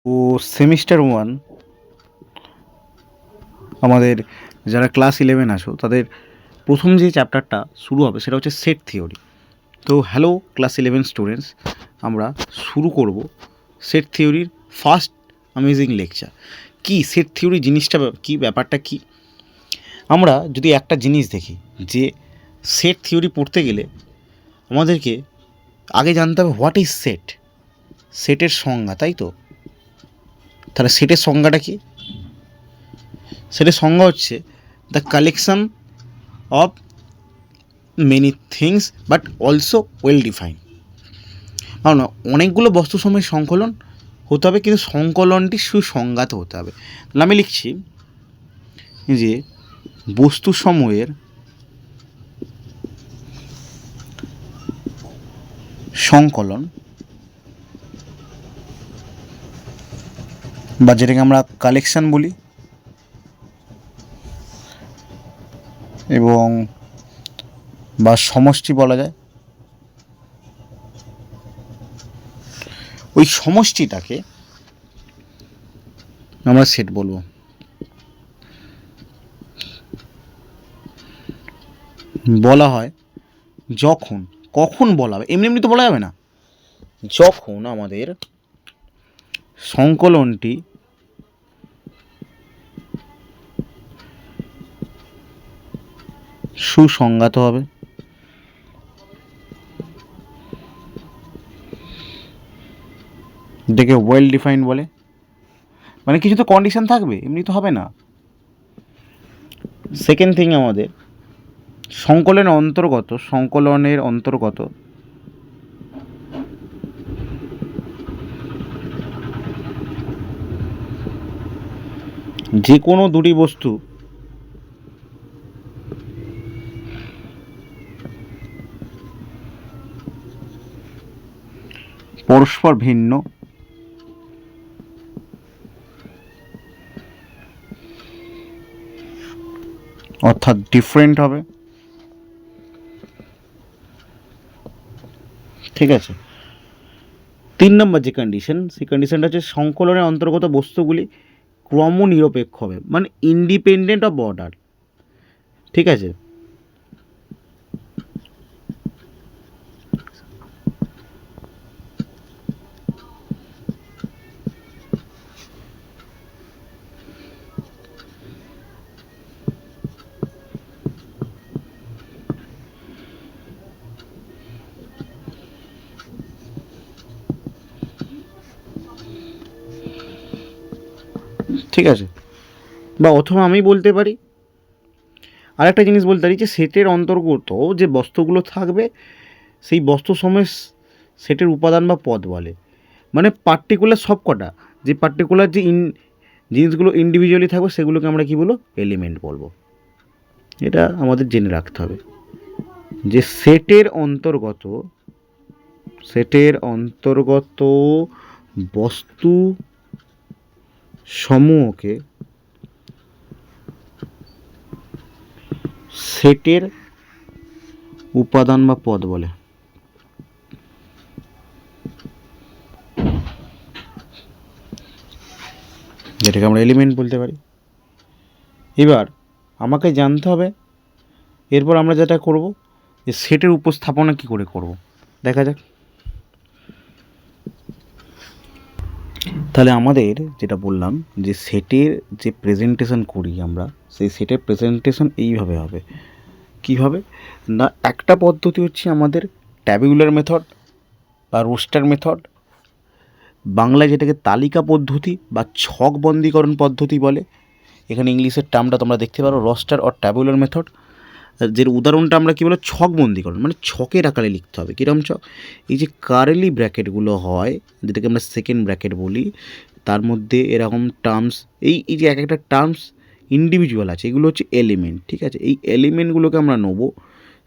ও semester one আমাদের যারা class 11 আছো তাদের প্রথম যে চ্যাপ্টারটা শুরু হবে সেটা হচ্ছে সেট থিওরি। তো হ্যালো ক্লাস 11 স্টুডেন্টস, আমরা শুরু করব সেট থিওরির ফার্স্ট অ্যামেজিং লেকচার। কি সেট থিওরি জিনিসটা কি, ব্যাপারটা কি? আমরা যদি একটা জিনিস দেখি যে সেট থিওরি পড়তে গেলে আমাদেরকে আগে জানতে হবে হোয়াট ইজ সেট, সেটের সংজ্ঞা, তাই তো? তাহলে সেটের সংজ্ঞাটা কি? সেটের সংজ্ঞা হচ্ছে the collection of many things but also well define. কারণ অনেকগুলো বস্তু সময়ের সংকলন হতে হবে, কিন্তু সংকলনটি সুসংজ্ঞাত হতে হবে। তাহলে আমি লিখছি যে বস্তু সময়ের সংকলন, বা যেটাকে আমরা কালেকশন বলি, এবং বা সমষ্টি বলা যায়, ওই সমষ্টিটাকে আমরা সেট বলবো। বলা হয় যখন, কখন বলা হবে, এমনি এমনি তো বলা যাবে না, যখন আমাদের সংকলনটি সুসংজ্ঞাত হবে, এটাকে ওয়েল ডিফাইন্ড বলে। মানে কিছু তো কন্ডিশন থাকবে, এমনি তো হবে না। সেকেন্ড থিং, আমাদের সংকলনের অন্তর্গত যে কোনো দুটি বস্তু পরস্পর ভিন্ন, অর্থাৎ ডিফারেন্ট হবে। ঠিক আছে। 3 নম্বর যে কন্ডিশন, সেই কন্ডিশনটা হচ্ছে সংকলনের অন্তর্গত বস্তুগুলি ক্রমনিরপেক্ষ হবে, মানে ইন্ডিপেন্ডেন্ট অফ অর্ডার। ঠিক আছে। ঠিক আছে। বা অথবা আমি বলতে পারি, আরেকটা জিনিস বলতে পারি যে সেটের অন্তর্গত যে বস্তুগুলো থাকবে সেই বস্তু সময় সেটের উপাদান বা পদ বলে। মানে পার্টিকুলার সব কটা, যে পার্টিকুলার যে জিনিসগুলো ইন্ডিভিজুয়ালি থাকবে সেগুলোকে আমরা কী বলবো, এলিমেন্ট বলবো। এটা আমাদের জেনে রাখতে হবে যে সেটের অন্তর্গত বস্তু সমূহকে সেটের উপাদান বা পদ বলে। যেটাকে আমরা এলিমেন্ট বলতে পারি। এবার আমাকে জানতে হবে, এরপর আমরা যেটা করব যে সেটের উপস্থাপনা কী করে করব, দেখা যাক। তাহলে আমাদের যেটা বললাম যে সেটের যে প্রেজেন্টেশন করি আমরা, সেই সেটের প্রেজেন্টেশন এইভাবে হবে। কীভাবে না, একটা পদ্ধতি হচ্ছে আমাদের ট্যাবুলার মেথড বা রোস্টার মেথড, বাংলায় যেটাকে তালিকা পদ্ধতি বা ছক বন্দীকরণ পদ্ধতি বলে। এখানে ইংলিশের টার্মটা তোমরা দেখতে পারো, রোস্টার অর ট্যাবুলার মেথড। যে উদাহরণটা আমরা কী বলো, ছক বন্দীকরণ, মানে ছকের আকারে লিখতে হবে। কীরকম ছক? এই যে কার্লি ব্র্যাকেটগুলো হয়, যেটাকে আমরা সেকেন্ড ব্র্যাকেট বলি, তার মধ্যে এরকম টার্মস, এই যে এক একটা টার্মস ইন্ডিভিজুয়াল আছে, এগুলো হচ্ছে এলিমেন্ট। ঠিক আছে। এই এলিমেন্টগুলোকে আমরা নেবো,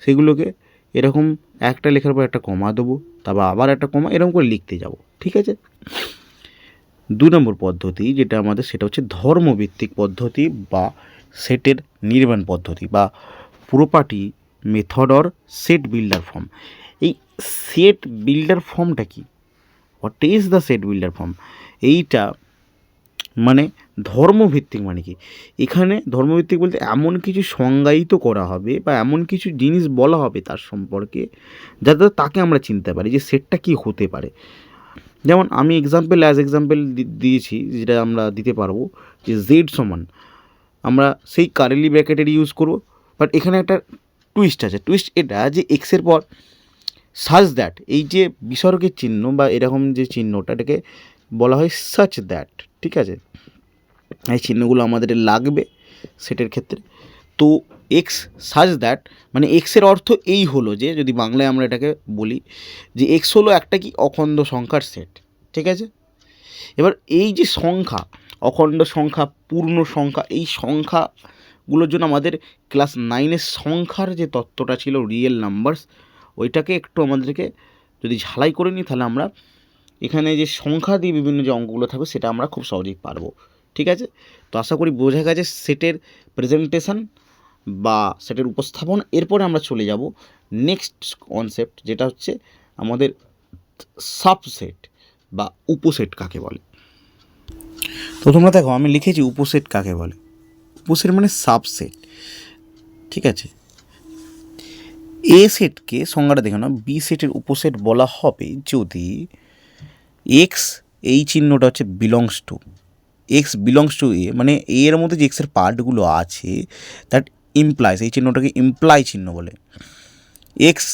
সেগুলোকে এরকম একটা লেখার পর একটা কমা দেবো, তারপর আবার একটা কমা, এরকম করে লিখতে যাব। ঠিক আছে। 2 নম্বর পদ্ধতি যেটা আমাদের, সেটা হচ্ছে ধর্মভিত্তিক পদ্ধতি বা সেটের নির্মাণ পদ্ধতি বা property method or set builder form. এই সেট বিল্ডার ফর্মটা কি? What is the set builder form? এইটা মানে ধর্মভিত্তিক মানে কি, এখানে ধর্মভিত্তিক বলতে এমন কিছু সংজ্ঞায়িত করা হবে বা এমন কিছু জিনিস বলা হবে তার সম্পর্কে যাতে তাকে আমরা চিনতে পারি যে সেটটা কী হতে পারে। যেমন আমি এক্সাম্পল দিয়েছি, যেটা আমরা দিতে পারবো যে জেড সমান আমরা সেই কারেলি ব্র্যাকেটের ইউজ করব, বাট এখানে একটা টুইস্ট আছে। টুইস্ট এটা যে এক্সের পর সাচ দ্যাট, এই যে বিসর্গের চিহ্ন বা এরকম যে চিহ্নটা, এটাকে বলা হয় সাচ দ্যাট, ঠিক আছে। এই চিহ্নগুলো আমাদের লাগবে সেটের ক্ষেত্রে। তো এক্স সাচ দ্যাট মানে এক্সের অর্থ এই হলো যে, যদি বাংলায় আমরা এটাকে বলি যে এক্স হলো একটা কি অখণ্ড সংখ্যার সেট, ঠিক আছে। এবার এই যে সংখ্যা, অখণ্ড সংখ্যা, পূর্ণ সংখ্যা, এই সংখ্যাগুলোর জন্য আমাদের ক্লাস 9-এর সংখ্যার যে তত্ত্বটা ছিল রিয়েল নাম্বারস, ওইটাকে একটু আমাদেরকে যদি ঝালাই করে নিই, তাহলে আমরা এখানে যে সংখ্যা দিয়ে বিভিন্ন যে অঙ্কগুলো থাকবে সেটা আমরা খুব সহজেই পারবো, ঠিক আছে। তো আশা করি বোঝা গেছে সেটের প্রেজেন্টেশন বা সেটের উপস্থাপন। এরপরে আমরা চলে যাব নেক্সট কনসেপ্ট, যেটা হচ্ছে আমাদের সাবসেট বা উপসেট কাকে বলে। তো তোমরা দেখো আমি লিখেছি উপসেট কাকে বলে। উপসেট মানে সাবসেট, ঠিক আছে। এ সেটকে সংজ্ঞাটা দেখো না, বি সেটের উপসেট বলা হবে যদি এক্স, এই চিহ্নটা হচ্ছে belongs to, X belongs to A, মানে এর মধ্যে যে এক্সের পার্টগুলো আছে দ্যাট ইমপ্লাইজ, এই চিহ্নটাকে ইমপ্লাই চিহ্ন বলে। এক্স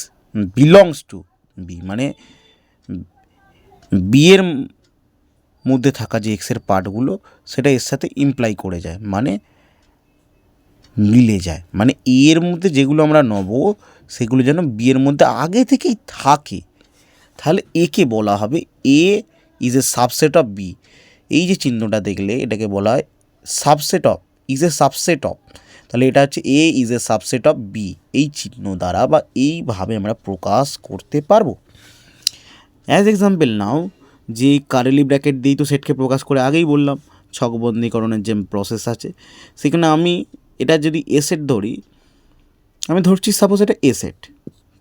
বিলংস টু বি মানে বি এর মধ্যে থাকা যে এক্সের পার্টগুলো সেটা এর সাথে ইমপ্লাই করে যায়, মানে মিলে যায়, মানে এর মধ্যে যেগুলো আমরা নেব সেগুলো যেন বি এর মধ্যে আগে থেকেই থাকে, তাহলে একে বলা হবে A is a subset of B. এই যে চিহ্নটা দেখলে এটাকে বলা হয় subset of, is a subset of, তাহলে এটা হচ্ছে A is a subset of B. এই চিহ্ন দ্বারা বা এইভাবে আমরা প্রকাশ করতে পারবো। অ্যাজ এক্সাম্পল নাও, যে কারেলি ব্র্যাকেট দিয়েই তো সেটকে প্রকাশ করে, আগেই বললাম ছকবন্দীকরণের যে প্রসেস আছে সেখানে আমি এটা যদি এ সেট ধরি, আমি ধরছি সাপোজ এটা এ সেট,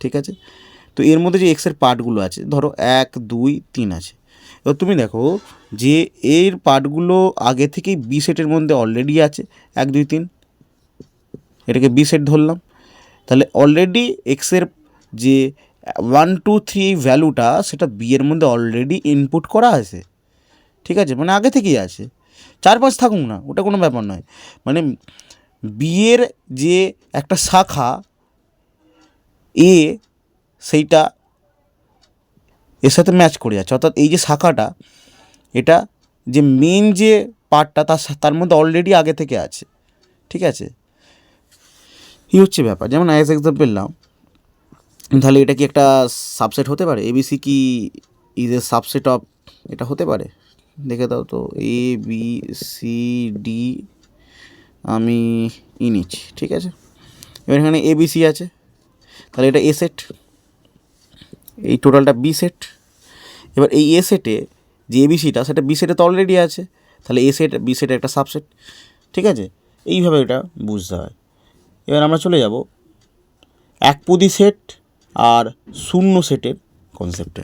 ঠিক আছে। তো এর মধ্যে যে এক্সের পার্টগুলো আছে ধরো 1, 2, 3 আছে। এবার তুমি দেখো যে এর পার্টগুলো আগে থেকেই বি সেটের মধ্যে অলরেডি আছে 1, 2, 3, এটাকে বি সেট ধরলাম। তাহলে অলরেডি এক্সের যে 1, 2, 3 এই ভ্যালুটা সেটা বি এর মধ্যে অলরেডি ইনপুট করা আছে, ঠিক আছে, মানে আগে থেকেই আছে। 4, 5 থাকুক না, ওটা কোনো ব্যাপার নয়, মানে বি এর যে একটা শাখা এ সেইটা এর সাথে ম্যাচ করে যাচ্ছে, অর্থাৎ এই যে শাখাটা, এটা যে মেন যে পার্টটা তার মধ্যে অলরেডি আগে থেকে আছে, ঠিক আছে। এই হচ্ছে ব্যাপার। যেমন অ্যাজ এক্সাম্পল নাও, তাহলে এটা কি একটা সাবসেট হতে পারে? এবিসি কি ইজ এ সাবসেট অফ, এটা হতে পারে? দেখে দাও তো, এ বি সি ডি আমি নিচ্ছি, ঠিক আছে। এবার এখানে এবিসি আছে, তাহলে এটা এ সেট, এই টোটালটা বি সেট। এবার এই এ সেটে যে এবিসিটা সেটা বি সেটে তো অলরেডি আছে, তাহলে এ সেট বি সেটের একটা সাবসেট, ঠিক আছে। এইভাবে এটা বুঝতে হয়। এবার আমরা চলে যাব একপদী সেট আর শূন্য সেটের কনসেপ্টে।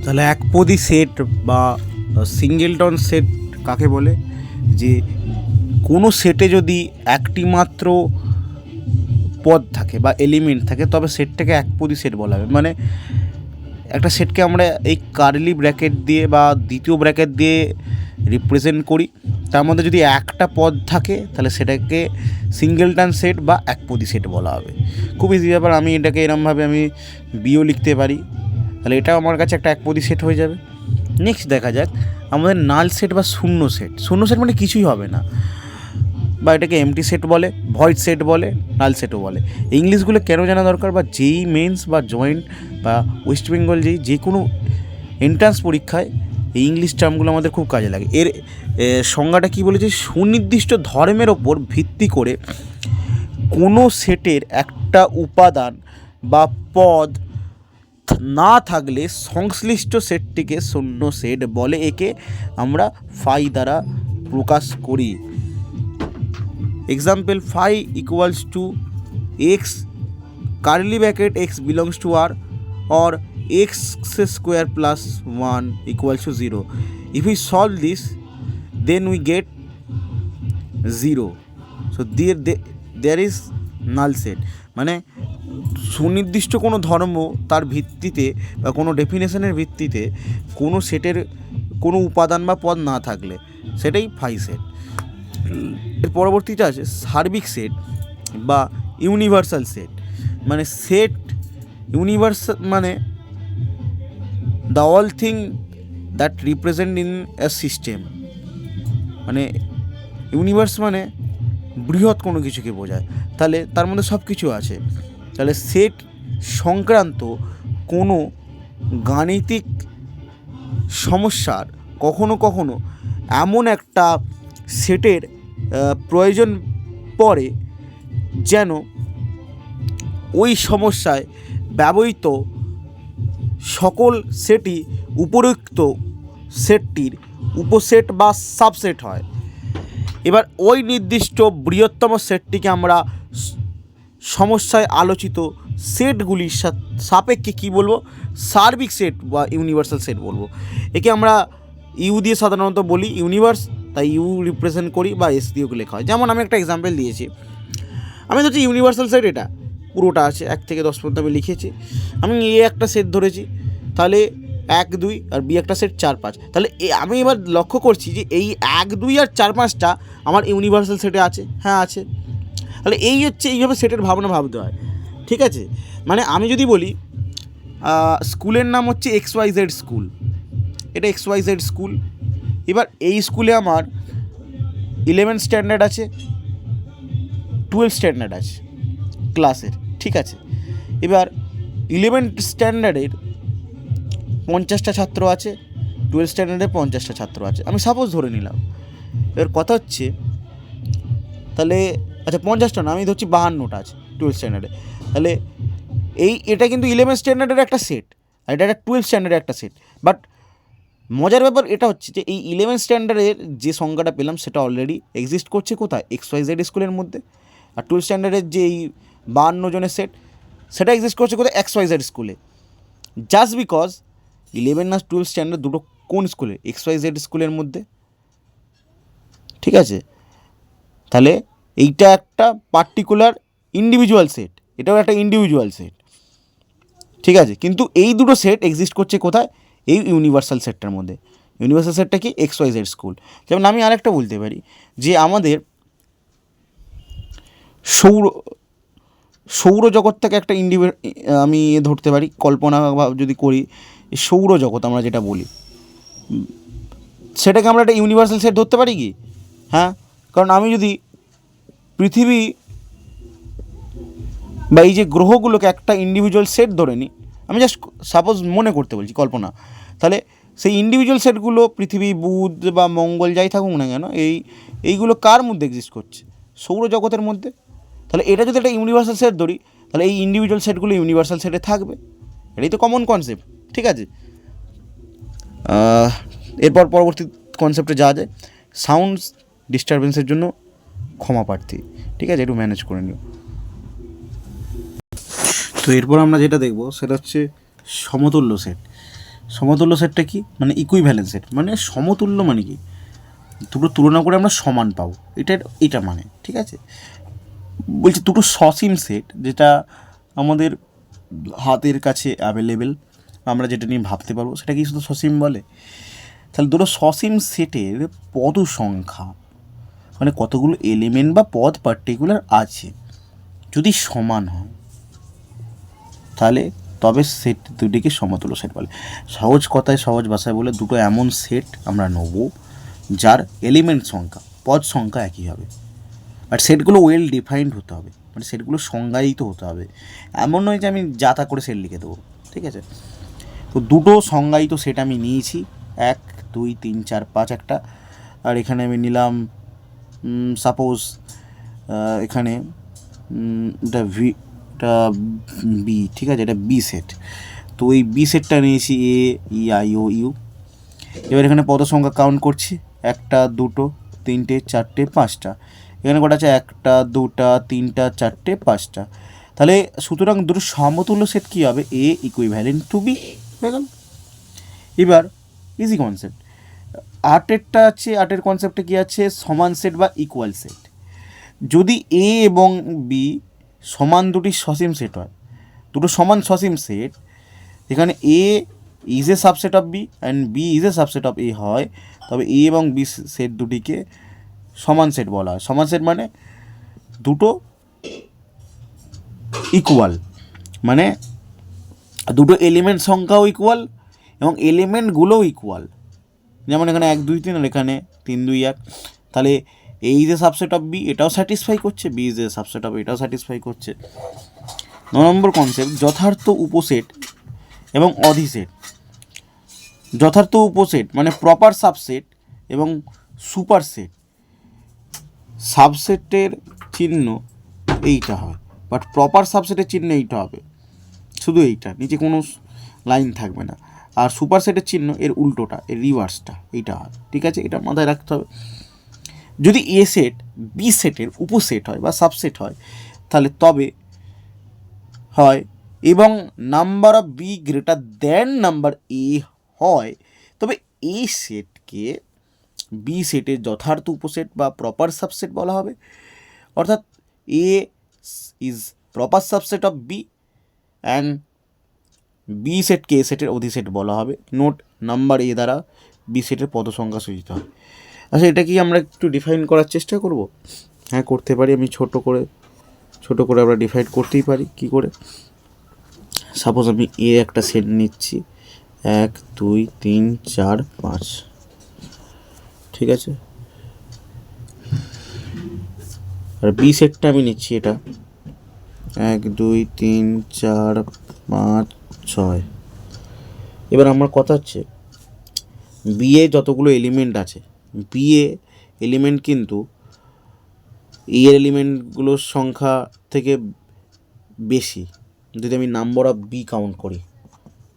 তাহলে একপদী সেট বা সিঙ্গেলটন সেট কাকে বলে? যে কোনো সেটে যদি একটি মাত্র পদ থাকে বা এলিমেন্ট থাকে তবে সেটটাকে একপদী সেট বলা হবে। মানে একটা সেটকে আমরা এই কার্লি ব্র্যাকেট দিয়ে বা দ্বিতীয় ব্র্যাকেট দিয়ে রিপ্রেজেন্ট করি, তার মধ্যে যদি একটা পদ থাকে তাহলে সেটাকে সিঙ্গেলটন সেট বা একপদী সেট বলা হবে। খুব ইজি ব্যাপার, আমি এটাকে এরমভাবে আমি বিও লিখতে পারি, তাহলে এটাও আমার কাছে একটা একপদী সেট হয়ে যাবে। নেক্সট দেখা যাক আমাদের নাল সেট বা শূন্য সেট। শূন্য সেট মানে কিছুই হবে না, বা এটাকে এমটি সেট বলে, ভয়েড সেট বলে, নাল সেটও বলে। ইংলিশগুলো কেন জানা দরকার, বা যেই মেন্স বা জয়েন্ট বা ওয়েস্ট বেঙ্গল যে কোনো এন্ট্রান্স পরীক্ষায় এই ইংলিশ টার্মগুলো আমাদের খুব কাজে লাগে। এর সংজ্ঞাটা কী বলেছে? সুনির্দিষ্ট ধর্মের ওপর ভিত্তি করে কোনো সেটের একটা উপাদান বা পদ না থাকলে সংশ্লিষ্ট সেটটিকে শূন্য সেট বলে। একে আমরা ফাই দ্বারা প্রকাশ করি। Example, phi equals to x curly bracket x belongs to R or x square plus 1 equals to 0। If we solve this then we get 0. So there is null set. মানে সুনির্দিষ্ট কোনো ধর্ম তার ভিত্তিতে বা কোনো ডেফিনেশনের ভিত্তিতে কোনো সেটের কোনো উপাদান বা পদ না থাকলে সেটাই ফাই সেট। এর পরবর্তীটা আছে সার্বিক সেট বা ইউনিভার্সাল সেট। মানে সেট ইউনিভার্সাল মানে the all thing that represent in a system. মানে ইউনিভার্স মানে বৃহৎ কোনো কিছুকে বোঝায়, তাহলে তার মধ্যে সব কিছু আছে। তাহলে সেট সংক্রান্ত কোনো গাণিতিক সমস্যার কখনো কখনো এমন একটা সেটের প্রয়োজন পড়ে যেন ওই সমস্যায় ব্যবহৃত সকল সেটই উপরোক্ত সেটটির উপসেট বা সাবসেট হয়। এবার ওই নির্দিষ্ট বৃহত্তম সেটটিকে আমরা সমস্যায় আলোচিত সেটগুলির সাপেক্ষে কী বলবো, সার্বিক সেট বা ইউনিভার্সাল সেট বলবো। একে আমরা ইউ দিয়ে সাধারণত বলি ইউনিভার্স, তাই ইউ রিপ্রেজেন্ট করি বা এস দিয়েও লেখা হয়। যেমন আমি একটা এক্সাম্পল দিয়েছি, আমি ধরছি ইউনিভার্সাল সেট এটা পুরোটা আছে 1 থেকে 10 পর্যন্ত আমি লিখেছি। আমি এ একটা সেট ধরেছি, তাহলে 1 2 আর বি একটা সেট 4 5। তাহলে আমি এবার লক্ষ্য করছি যে এই 1 2 আর 4 5টা আমার ইউনিভার্সাল সেটে আছে। হ্যাঁ আছে। তাহলে এই হচ্ছে এইভাবে সেটের ভাবনা ভাবতে হয়, ঠিক আছে। মানে আমি যদি বলি স্কুলের নাম হচ্ছে XYZ স্কুল, এটা XYZ স্কুল। এবার এই স্কুলে আমার 11 স্ট্যান্ডার্ড আছে, 12 স্ট্যান্ডার্ড আছে ক্লাসের, ঠিক আছে। এবার 11 স্ট্যান্ডার্ডের 50টা ছাত্র আছে, 12 স্ট্যান্ডার্ডে 50টা ছাত্র আছে, আমি সাপোজ ধরে নিলাম। এবার কথা হচ্ছে তাহলে আচ্ছা 50টা না, আমি ধরছি 52টা আছে 12 স্ট্যান্ডার্ডে। তাহলে এটা কিন্তু 11 স্ট্যান্ডার্ডের একটা সেট, আর এটা একটা 12 স্ট্যান্ডার্ডের একটা সেট। বাট মজার ব্যাপার এটা হচ্ছে যে এই 11 স্ট্যান্ডার্ডের যে সংজ্ঞাটা পেলাম সেটা অলরেডি এক্সিস্ট করছে কোথায়, XYZ স্কুলের মধ্যে। আর 12 স্ট্যান্ডার্ডের যে এই 52 জনের সেট সেটা এক্সিস্ট করছে কোথায়, XYZ স্কুলে। জাস্ট বিকজ 11 আর 12 স্ট্যান্ডার্ড দুটো কোন স্কুলে, XYZ স্কুলের মধ্যে, ঠিক আছে। তাহলে এইটা একটা পার্টিকুলার ইন্ডিভিজুয়াল সেট, এটাও একটা ইন্ডিভিজুয়াল সেট, ঠিক আছে। কিন্তু এই দুটো সেট এক্সিস্ট করছে কোথায়, এই ইউনিভার্সাল সেটটার মধ্যে। ইউনিভার্সাল সেটটা কি, XYZ স্কুল। যেমন আমি আরেকটা বলতে পারি যে আমাদের সৌরজগৎটাকে একটা আমি ধরতে পারি, কল্পনা যদি করি সৌরজগৎ আমরা যেটা বলি সেটাকে আমরা একটা ইউনিভার্সাল সেট ধরতে পারি কি, হ্যাঁ। কারণ আমি যদি পৃথিবী বা এই যে গ্রহগুলোকে একটা ইন্ডিভিজুয়াল সেট ধরে নিই, আমি জাস্ট সাপোজ মনে করতে বলছি, কল্পনা, তাহলে সেই ইন্ডিভিজুয়াল সেটগুলো পৃথিবী, বুধ বা মঙ্গল যাই থাকুক না কেন, এইগুলো কার মধ্যে এক্সিস্ট করছে, সৌরজগতের মধ্যে। তাহলে এটা যদি একটা ইউনিভার্সাল সেট ধরি, তাহলে এই ইন্ডিভিজুয়াল সেটগুলো ইউনিভার্সাল সেটে থাকবে, এটাই তো কমন কনসেপ্ট, ঠিক আছে। এরপর পরবর্তী কনসেপ্টে যাওয়া যায়, সাউন্ড ডিস্টারবেন্সের জন্য ক্ষমা প্রার্থী, ঠিক আছে, একটু ম্যানেজ করে নিও। তো এরপর আমরা যেটা দেখব সেটা হচ্ছে সমতুল্য সেট। সমতুল্য সেটটা কি, মানে ইকুইভ্যালেন্স সেট। মানে সমতুল্য মানে কি, দুটো তুলনা করে আমরা সমান পাবো, এটা মানে, ঠিক আছে। বলছি দুটো সসীম সেট যেটা আমাদের হাতের কাছে অ্যাভেলেবেল, আমরা যেটা নিয়ে ভাবতে পারবো সেটা কি শুধু সসীম বলে। তাহলে দুটো সসীম সেটের পদ সংখ্যা, মানে কতগুলো এলিমেন্ট বা পদ পার্টিকুলার আছে, যদি সমান হয় তাহলে তবে সেট দুটিকে সমতুল্য সেট বলে। সহজ কথায় সহজ ভাষায় বলে দুটো এমন সেট আমরা নেব যার এলিমেন্ট সংখ্যা, পদ সংখ্যা একই হবে, বাট সেটগুলো ওয়েল ডিফাইন্ড হতে হবে, মানে সেটগুলো সংজ্ঞায়িত হতে হবে। এমন নয় যে আমি যা তা করে সেট লিখে দেবো, ঠিক আছে। তো দুটো সংজ্ঞায়িত সেট আমি নিয়েছি, 1 2 3 4 5 একটা, আর এখানে আমি নিলাম সাপোজ এখানে এটা বি, ঠিক আছে, এটা বি সেট। তো এই বি সেটটা নিয়েছি AEIOU। এবার এখানে পদ সংখ্যা কাউন্ট করছি, 1 2 3 4 5টা। এখানে কটা আছে, 1 2 3 4 5টা। তাহলে সুতরাং দুটো সমতুল্য সেট কী হবে, A ইকুইভ্যালেন্ট টু বি হয়ে গেল। এবার ইজি কনসেপ্ট, আটেরটা আছে, আটের কনসেপ্টে কী আছে, সমান সেট বা ইকুয়াল সেট। যদি এ এবং বি সমান দুটি সসীম সেট হয়, দুটো সমান সসীম সেট, এখানে A is a subset of B and B is a subset of A হয়, তবে এ এবং বি সেট দুটিকে সমান সেট বলা হয়। সমান সেট মানে দুটো ইকুয়াল, মানে দুটো এলিমেন্ট সংখ্যাও ইকুয়াল এবং এলিমেন্টগুলোও ইকুয়াল। যেমন এখানে 1 2 3 আর এখানে 3 2 1, তাহলে A is a subset of B, এটাও স্যাটিসফাই করছে, B is a subset of এটাও স্যাটিসফাই করছে। 9 নম্বর কনসেপ্ট, যথার্থ উপসেট এবং অধিসেট। যথার্থ উপসেট মানে প্রপার সাবসেট এবং সুপারসেট। সাবসেটের চিহ্ন এইটা হয়, বাট প্রপার সাবসেটের চিহ্ন এইটা হবে, শুধু এইটা, নিচে কোনো লাইন থাকবে না। আর সুপারসেটের চিহ্ন এর উল্টোটা, এর রিভার্সটা এইটা হয়, ঠিক আছে, এটা মাথায় রাখতে হবে। যদি এ সেট বি সেটের উপসেট হয় বা সাবসেট হয়, তাহলে তবে হয় এবং number of B greater than number A হয়, তবে এ সেটকে বি সেটের যথার্থ উপসেট বা প্রপার সাবসেট বলা হবে। অর্থাৎ A is proper subset of B and B সেটকে এ সেটের অধিসেট বলা হবে। নোট, নাম্বার এ দ্বারা বি সেটের পদসংখ্যা সূচিত হয়। আচ্ছা, এটা কি আমরা একটু ডিফাইন করার চেষ্টা করব? হ্যাঁ, করতে পারি। আমি ছোট করে আমরা ডিফাইন করতেই পারি। কি করে? সাপোজ আমি এ একটা সেট নিচ্ছি, 1 2 3 4 5, ঠিক আছে, আর বি সেটটা আমি নিচ্ছি এটা 1 2 3 4 5 6। এবার আমার কথা হচ্ছে, বি এ যতগুলো এলিমেন্ট আছে, বি এ এলিমেন্ট কিন্তু এ এর এলিমেন্টগুলোর সংখ্যা থেকে বেশি। যদি আমি নাম্বার অফ বি কাউন্ট করি,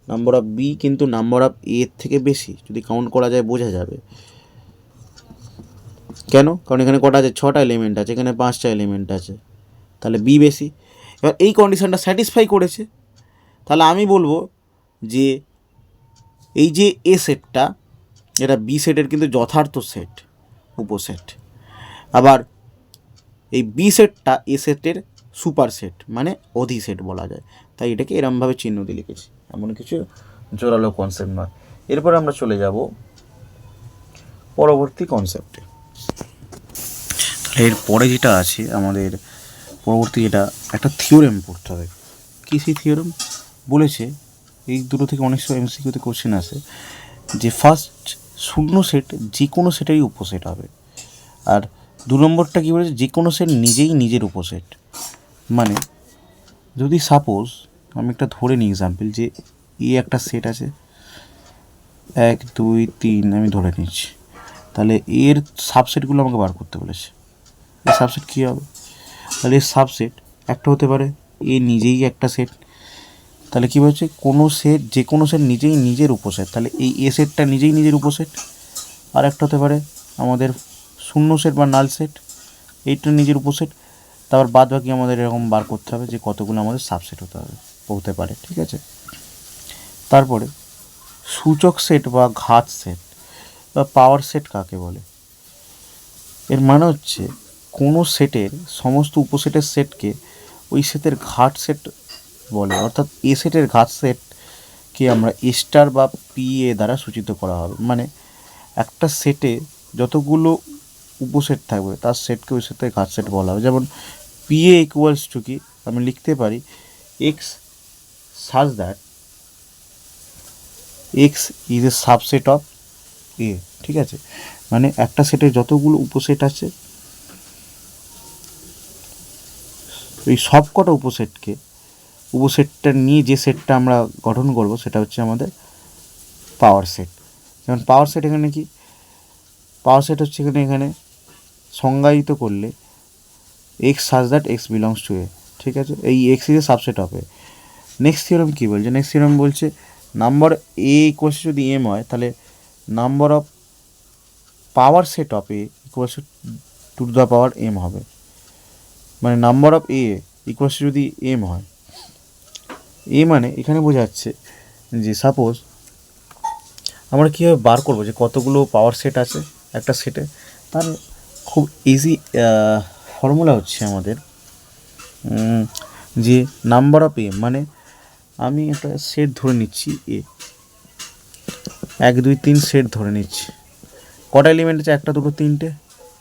নাম্বার অফ বি কিন্তু নাম্বার অফ এর থেকে বেশি। যদি কাউন্ট করা যায় বোঝা যাবে কেন, কারণ এখানে কটা আছে, 6টা এলিমেন্ট আছে, এখানে 5টা এলিমেন্ট আছে, তাহলে বি বেশি। এবার এই কন্ডিশনটা স্যাটিসফাই করেছে, তাহলে আমি বলবো যে এই যে এ সেটটা, এটা বি সেটের কিন্তু যথার্থ সেট, উপসেট। আবার এই বি সেটটা এ সেটের সুপার সেট মানে অধিসেট বলা যায়। তাই এটাকে এরমভাবে চিহ্ন দিয়ে লিখেছি, এমন কিছু জোরালো কনসেপ্ট নয়। এরপর আমরা চলে যাব পরবর্তী কনসেপ্টে। তাহলে এরপরে যেটা আছে আমাদের পরবর্তী, যেটা একটা থিওরেম পড়তে হবে। কী সেই থিওরেম? বলেছে এই দুটো থেকে অনেক সময় এমসিকিউতে কোশ্চেন আসে যে ফার্স্ট শূন্য সেট যে কোনো সেটেরই উপসেট হবে, আর 2 নম্বরটা কী বলেছে, যে কোনো সেট নিজেই নিজের উপসেট। মানে যদি সাপোজ আমি একটা ধরে নিই এক্সাম্পল, যে এ একটা সেট আছে 1 2 3 আমি ধরে নিচ্ছি, তাহলে এর সাবসেটগুলো আমাকে বার করতে বলেছে। এর সাবসেট কী হবে? তাহলে এর সাবসেট একটা হতে পারে এ নিজেই একটা সেট, তাহলে কী বলছে, কোনো সেট, যে কোনো সেট নিজেই নিজের উপসেট, তাহলে এই এ সেটটা নিজেই নিজের উপসেট। আর একটা হতে পারে আমাদের শূন্য সেট বা নাল সেট, এইটা নিজের উপসেট। তারপর বাদ বাকি আমাদের এরকম বার করতে হবে যে কতগুলো আমাদের সাবসেট হতে পারে, ঠিক আছে। তারপরে সূচক সেট বা ঘাত সেট বা পাওয়ার সেট কাকে বলে? এর মানে হচ্ছে কোনো সেটের সমস্ত উপসেটের সেটকে ওই সেটের ঘাত সেট বলে। অর্থাৎ এ সেটের ঘাত সেটকে আমরা এ স্টার বা পি এ দ্বারা সূচিত করা হবে। মানে একটা সেটে যতগুলো উপসেট থাকবে তার সেটকে ওই সেটের ঘাত সেট বলা হবে। যেমন পি এ ইকুয়ালস টু কি, আমি লিখতে পারি X such that X is a subset of A, ঠিক আছে। মানে একটা সেটের যতগুলো উপসেট আছে, এই সব কটা উপসেটটা নিয়ে যে সেটটা আমরা গঠন করব সেটা হচ্ছে আমাদের পাওয়ার সেট। যেমন পাওয়ার সেট এখানে কি, পাওয়ার সেট হচ্ছে এখানে সংজ্ঞায়িত করলে X such that X belongs to A, ঠিক আছে। এই X is a subset of A. Next theorem কী বলছে? নেক্সট থিওরেম বলছে নাম্বার এ ইকুয়ালস যদি এম হয়, তাহলে number of power set of A equals to the power M হবে। মানে নাম্বার অফ এ ইকুয়ালস যদি এম হয়, এ মানে এখানে বোঝাচ্ছে যে সাপোজ আমরা কীভাবে বার করবো যে কতগুলো পাওয়ার সেট আছে একটা সেটে? তার খুব ইজি ফর্মুলা হচ্ছে আমাদের যে নাম্বার অফ এ, মানে আমি একটা সেট ধরে নিচ্ছি এ, 1 2 3 সেট ধরে নিচ্ছি। কটা এলিমেন্ট আছে? একটা দুটো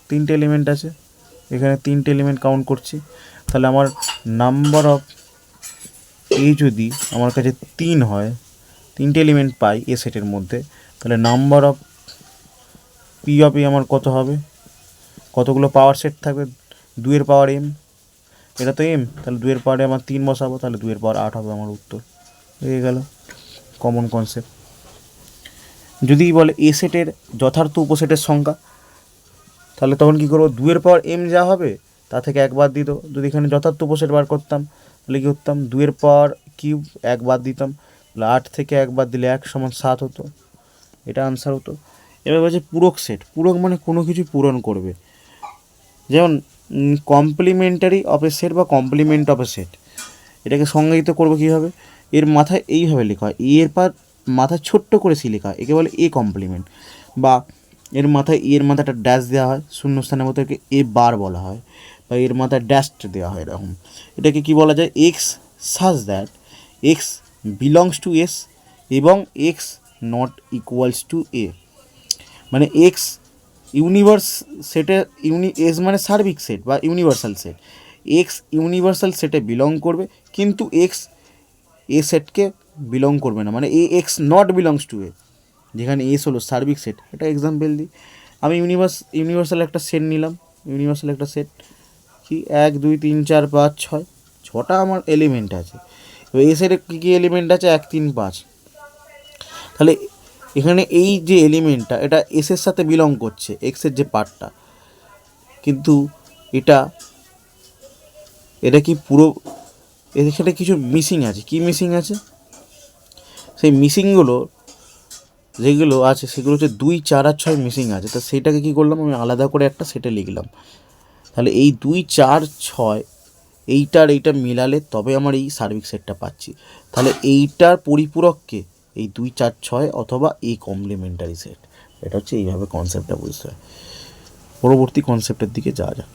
তিনটে এলিমেন্ট আছে। এখানে 3টে এলিমেন্ট কাউন্ট করছি। তাহলে আমার নাম্বার অফ এ যদি আমার কাছে 3 হয়, 3টে এলিমেন্ট পাই এ সেটের মধ্যে, তাহলে নাম্বার অফ পি অফ এ আমার কত হবে? কতগুলো পাওয়ার সেট থাকবে? 2 এর পাওয়ার এম, এটা তো এম, তাহলে 2 এর পাওয়ারে আমার 3 বসাবো, তাহলে 2 এর পাওয়ার 8 হবে আমার উত্তর। হয়ে গেল কমন কনসেপ্ট। যদি বলে এ সেটের যথার্থ উপসেটের সংখ্যা, তাহলে তখন কী করবো? 2 এর পাওয়ার এম যা হবে তা থেকে 1 বাদ দিত। যদি এখানে যথার্থ উপসেট বার করতাম তাহলে কী করতাম? 2 এর পাওয়ার কিউব 1 বাদ দিতাম, তাহলে 8 থেকে 1 বাদ দিলে 1 সমান 7 হতো। এটা আনসার হতো। এবার বলছে পূরক সেট। পূরক মানে কোনো কিছু পূরণ করবে, যেমন কমপ্লিমেন্টারি অফ এ সেট বা কমপ্লিমেন্ট অফ এ সেট। এটাকে সংজ্ঞায়িত করবো কীভাবে? এর মাথায় এইভাবে লেখা হয়, এর পর মাথায় ছোট্ট করে সি লেখা হয়, একে বলে এ কমপ্লিমেন্ট। বা এর মাথায় এর মাথাটা ড্যাশ দেওয়া হয়, শূন্যস্থানের মতো একে এ বার বলা হয়, বা এর মাথায় ড্যাশ দেওয়া হয় এরকম। এটাকে কি বলা যায়? X such that X belongs two S এবং x not equals to A. মানে এক্স ইউনিভার্স সেটে এস মানে সার্বিক সেট বা ইউনিভার্সাল সেট। এক্স ইউনিভার্সাল সেটে বিলং করবে, কিন্তু এক্স এ সেটকে বিলং করবে না, মানে এ এক্স নট বিলংস টু এ, যেখানে এস হলো সার্বিক সেট। এটা এক্সাম্পল দিই। আমি ইউনিভার্সাল একটা সেট নিলাম, ইউনিভার্সাল একটা সেট কি 1 2 3 4 5 6, 6টা আমার এলিমেন্ট আছে। এবার এ সেটে কী কী এলিমেন্ট আছে? 1 3 5। তাহলে এখানে এই যে এলিমেন্টটা এটা এসের সাথে বিলং করছে, এক্সের যে পার্টটা, কিন্তু এটা কি পুরো, এখানে কিছু মিসিং আছে। কি মিসিং আছে? সেই মিসিংগুলো যেগুলো আছে সেগুলো হচ্ছে 2 4 আর 6 মিসিং আছে। তো সেটাকে কী করলাম? আমি আলাদা করে একটা সেটে লিখলাম। তাহলে এই 2 4 6 এইটা মিলালে তবে আমার এই সার্বিক সেটটা পাচ্ছি। তাহলে এইটার পরিপূরককে এই 2 4 6 অথবা এই কমপ্লিমেন্টারি সেট। এটা হচ্ছে এইভাবে কনসেপ্টটা বুঝতে হয়। পরবর্তী কনসেপ্টের দিকে যাওয়া যাক।